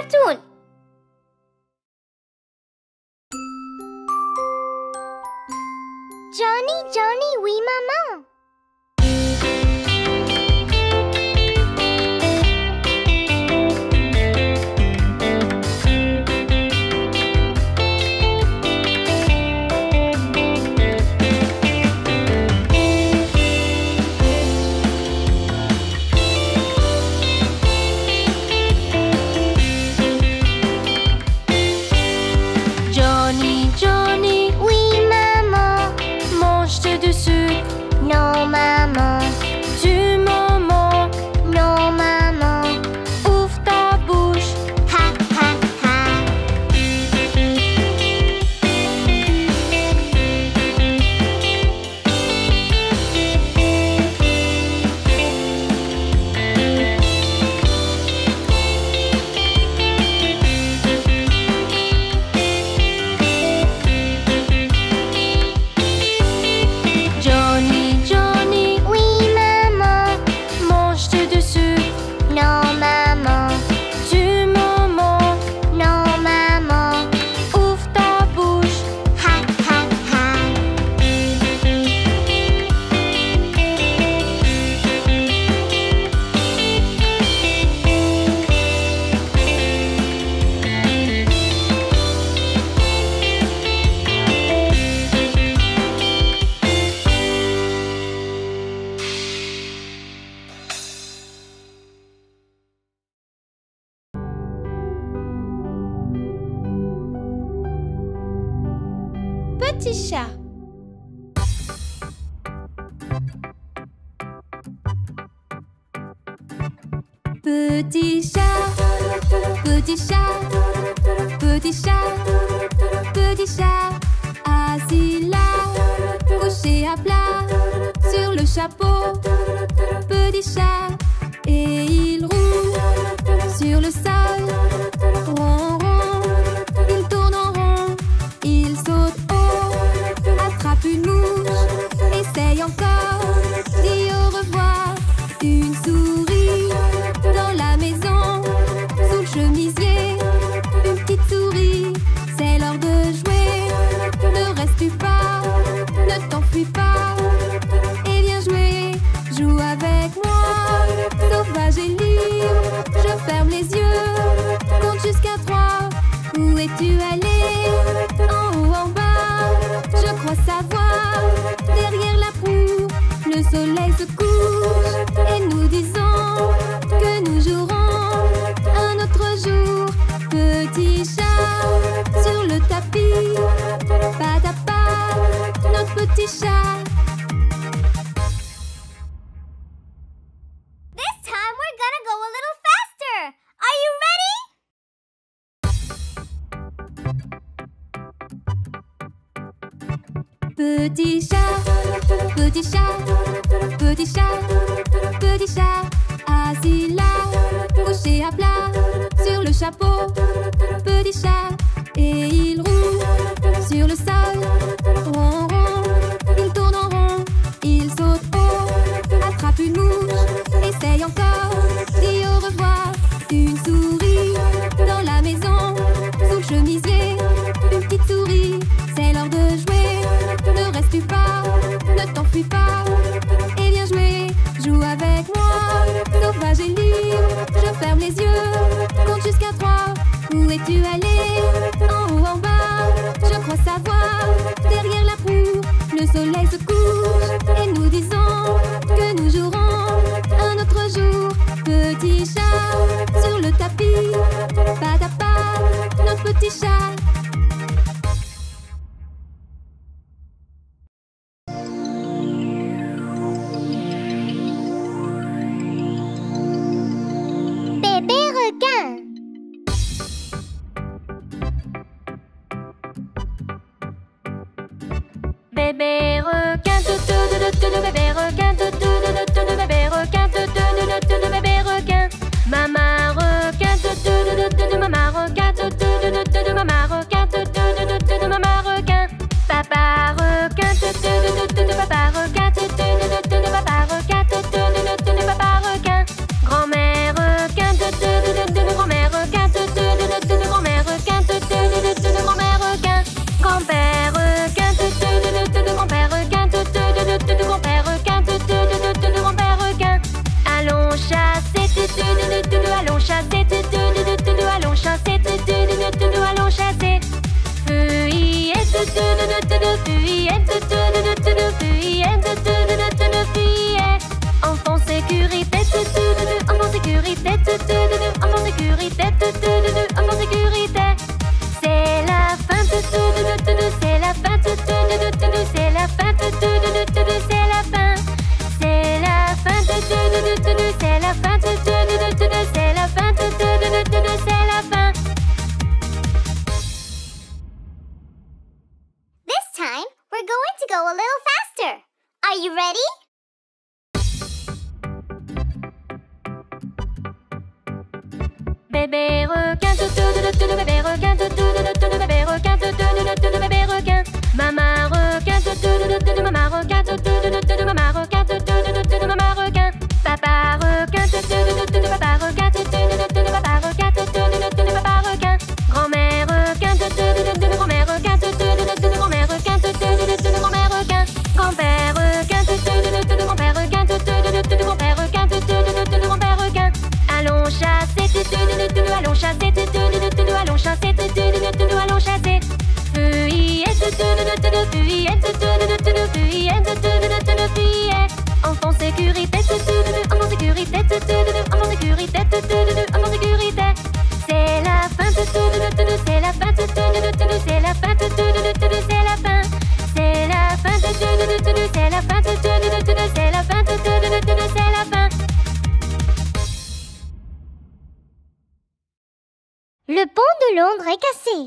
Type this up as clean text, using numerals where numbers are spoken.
cartoon. Johnny, Johnny, oui maman. Johnny, Johnny, Oui maman. mange-tu du sucre? Non maman. Du moment, Non maman. ouvre ta bouche. Ha ha ha. Johnny, Johnny, Oui maman. mange-tu du sucre? Non maman. Du moment, Non maman. ouvre ta bouche. Ha ha ha. Petit chat. Petit chat, petit chat, petit chat, petit chat, assis là, couché à plat, sur le chapeau. Petit chat, et il roule sur le sol, rond, rond, il tourne en rond, il saute haut, attrape une mouche, essaye encore, dit au revoir. Une souris dans la maison, sous le chemisier, une petite souris, c'est l'heure de jouer. Ne reste pas, ne t'enfuis pas, et viens jouer, joue avec moi, sauvage et libre. Je ferme les yeux, compte jusqu'à 3. Où es-tu allé? En haut, en bas, je crois savoir. Derrière la proue, le soleil se couche, et nous disons que nous jouerons un autre jour. Petit chat sur le tapis, pas à pas, notre petit chat. This time we're gonna go a little faster. Are you ready? Petit chat, petit chat, petit chat, petit chat, assis là, couché à plat, sur le chapeau. Petit chat, et il roule sur le sol, rond, rond, il tourne en rond, il saute haut, attrape une mouche, essaye encore, dit au revoir. Une souris dans la maison, sous le chemisier, une petite souris, c'est l'heure de jouer. Ne reste pas, ne t'enfuis pas, et viens jouer, joue avec moi, sauvage et libre. Je ferme les yeux, compte jusqu'à 3. Où es-tu allé? En haut, en bas, je crois savoir. Derrière la proue, le soleil se couche, et nous disons que nous jouerons un autre jour. Petit chat sur le tapis, pas à pas, notre petit chat. Bébé requin. Bébé requin, bébé requin, bébé requin, bébé requin. Maman requin, maman requin, maman requin. Bébé requin, bébé requin, bébé requin, bébé requin. Maman requin, maman requin, maman requin, maman requin. Papa requin, papa requin, papa requin, papa requin. Grand-mère requin, grand-mère requin, grand-mère requin, grand-mère requin. Grand-père requin, grand-père requin, grand-père requin, grand-père requin. Allons chasser, allons chasser, allons chasser, allons chasser. Fuyette, fuyette, fuyette, fuyette. Enfant sécurité, enfant sécurité, enfant sécurité, enfant sécurité. C'est la fin, c'est la fin, c'est la fin, c'est la fin, c'est la fin, c'est la fin, c'est la fin, c'est la fin. Le pont de Londres est cassé.